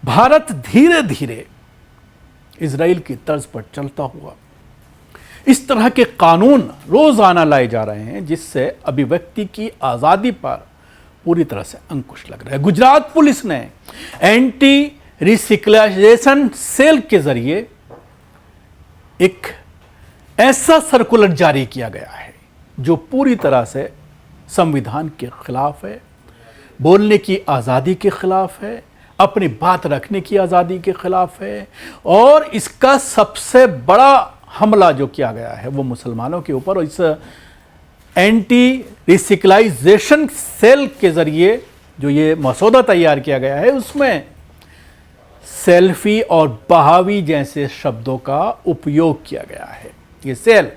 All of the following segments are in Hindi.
भारत धीरे धीरे इजराइल की तर्ज पर चलता हुआ इस तरह के कानून रोजाना लाए जा रहे हैं जिससे अभिव्यक्ति की आज़ादी पर पूरी तरह से अंकुश लग रहा है। गुजरात पुलिस ने एंटी रिसिक्लाइजेशन सेल के जरिए एक ऐसा सर्कुलर जारी किया गया है जो पूरी तरह से संविधान के खिलाफ है, बोलने की आज़ादी के खिलाफ है, अपनी बात रखने की आज़ादी के खिलाफ है, और इसका सबसे बड़ा हमला जो किया गया है वो मुसलमानों के ऊपर। इस एंटी रिसिक्लाइजेशन सेल के ज़रिए जो ये मसौदा तैयार किया गया है उसमें सेल्फी और बहावी जैसे शब्दों का उपयोग किया गया है। ये सेल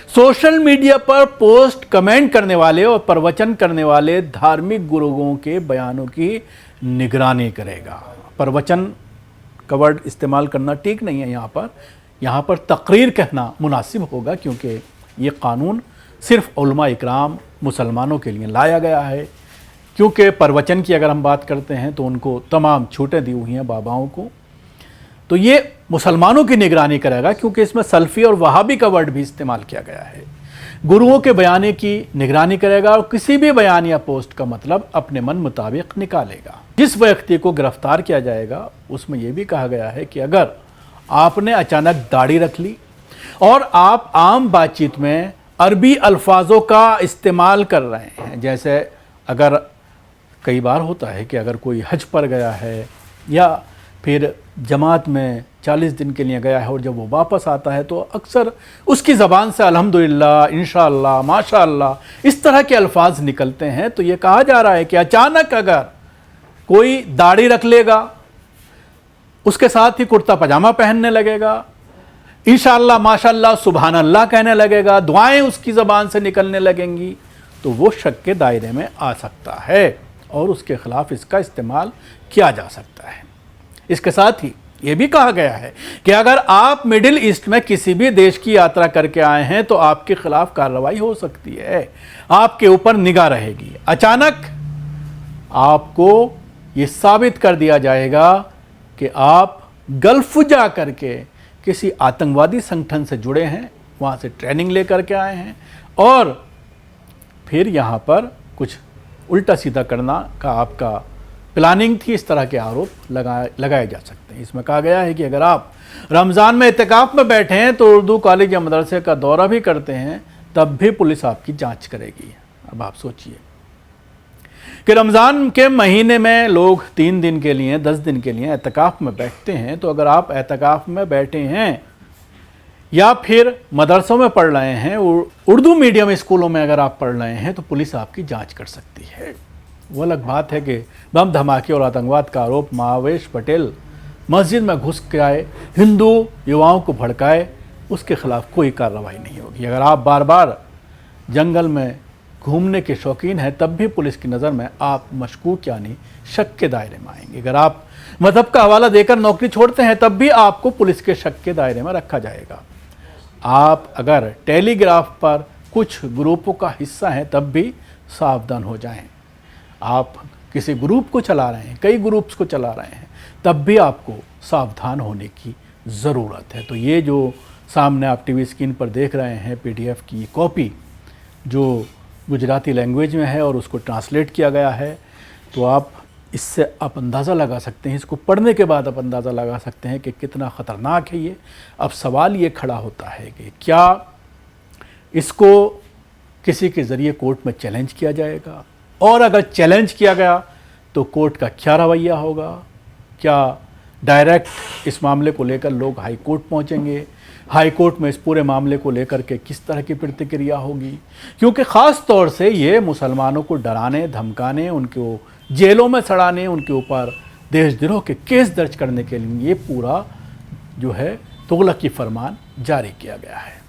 सोशल मीडिया पर पोस्ट कमेंट करने वाले और प्रवचन करने वाले धार्मिक गुरुओं के बयानों की निगरानी करेगा। प्रवचन का वर्ड इस्तेमाल करना ठीक नहीं है यहाँ पर तकरीर कहना मुनासिब होगा, क्योंकि ये कानून सिर्फ उलमा इकराम मुसलमानों के लिए लाया गया है। क्योंकि प्रवचन की अगर हम बात करते हैं तो उनको तमाम छूटें दी हुई हैं बाबाओं को, तो ये मुसलमानों की निगरानी करेगा, क्योंकि इसमें सल्फ़ी और वहाबी का वर्ड भी इस्तेमाल किया गया है। गुरुओं के बयाने की निगरानी करेगा और किसी भी बयान या पोस्ट का मतलब अपने मन मुताबिक निकालेगा। जिस व्यक्ति को गिरफ्तार किया जाएगा उसमें यह भी कहा गया है कि अगर आपने अचानक दाढ़ी रख ली और आप आम बातचीत में अरबी अल्फाजों का इस्तेमाल कर रहे हैं, जैसे अगर कई बार होता है कि अगर कोई हज पर गया है या फिर जमात में 40 दिन के लिए गया है और जब वो वापस आता है तो अक्सर उसकी ज़बान से अल्हम्दुलिल्लाह, इंशाअल्लाह, माशाअल्लाह इस तरह के अल्फाज निकलते हैं। तो ये कहा जा रहा है कि अचानक अगर कोई दाढ़ी रख लेगा, उसके साथ ही कुर्ता पजामा पहनने लगेगा, इंशाअल्लाह, माशाअल्लाह, सुभान अल्लाह कहने लगेगा, दुआएं उसकी ज़बान से निकलने लगेंगी, तो वो शक के दायरे में आ सकता है और उसके ख़िलाफ़ इसका इस्तेमाल किया जा सकता है। इसके साथ ही ये भी कहा गया है कि अगर आप मिडिल ईस्ट में किसी भी देश की यात्रा करके आए हैं तो आपके खिलाफ कार्रवाई हो सकती है, आपके ऊपर निगाह रहेगी। अचानक आपको ये साबित कर दिया जाएगा कि आप गल्फ जा करके किसी आतंकवादी संगठन से जुड़े हैं, वहाँ से ट्रेनिंग लेकर के आए हैं और फिर यहाँ पर कुछ उल्टा सीधा करना का आपका प्लानिंग थी। इस तरह के आरोप लगाए जा सकते हैं। इसमें कहा गया है कि अगर आप रमज़ान में इत्तिकाफ़ में बैठे हैं तो उर्दू कॉलेज या मदरसे का दौरा भी करते हैं तब भी पुलिस आपकी जांच करेगी। अब आप सोचिए कि रमज़ान के महीने में लोग 3 दिन के लिए, 10 दिन के लिए इत्तिकाफ़ में बैठते हैं, तो अगर आप इत्तिकाफ़ में बैठे हैं या फिर मदरसों में पढ़ रहे हैं, उर्दू मीडियम स्कूलों में अगर आप पढ़ रहे हैं तो पुलिस आपकी जांच कर सकती है। वो अलग बात है कि बम धमाके और आतंकवाद का आरोप महावेश पटेल मस्जिद में घुस के आए, हिंदू युवाओं को भड़काए, उसके खिलाफ कोई कार्रवाई नहीं होगी। अगर आप बार बार जंगल में घूमने के शौकीन हैं तब भी पुलिस की नज़र में आप मशकूक यानी शक के दायरे में आएंगे। अगर आप मज़हब का हवाला देकर नौकरी छोड़ते हैं तब भी आपको पुलिस के शक के दायरे में रखा जाएगा। आप अगर टेलीग्राफ पर कुछ ग्रुपों का हिस्सा हैं तब भी सावधान हो जाएं। आप किसी ग्रुप को चला रहे हैं, कई ग्रुप्स को चला रहे हैं, तब भी आपको सावधान होने की ज़रूरत है। तो ये जो सामने आप टीवी स्क्रीन पर देख रहे हैं PDF की कॉपी जो गुजराती लैंग्वेज में है और उसको ट्रांसलेट किया गया है, तो आप इससे आप अंदाज़ा लगा सकते हैं, इसको पढ़ने के बाद आप अंदाज़ा लगा सकते हैं कि कितना ख़तरनाक है ये। अब सवाल ये खड़ा होता है कि क्या इसको किसी के ज़रिए कोर्ट में चैलेंज किया जाएगा, और अगर चैलेंज किया गया तो कोर्ट का क्या रवैया होगा? क्या डायरेक्ट इस मामले को लेकर लोग हाई कोर्ट पहुंचेंगे? हाई कोर्ट में इस पूरे मामले को लेकर के किस तरह की प्रतिक्रिया होगी? क्योंकि ख़ास तौर से ये मुसलमानों को डराने, धमकाने, उनको जेलों में सड़ाने, उनके ऊपर देशद्रोह के केस दर्ज करने के लिए ये पूरा जो है तुगलकी फरमान जारी किया गया है।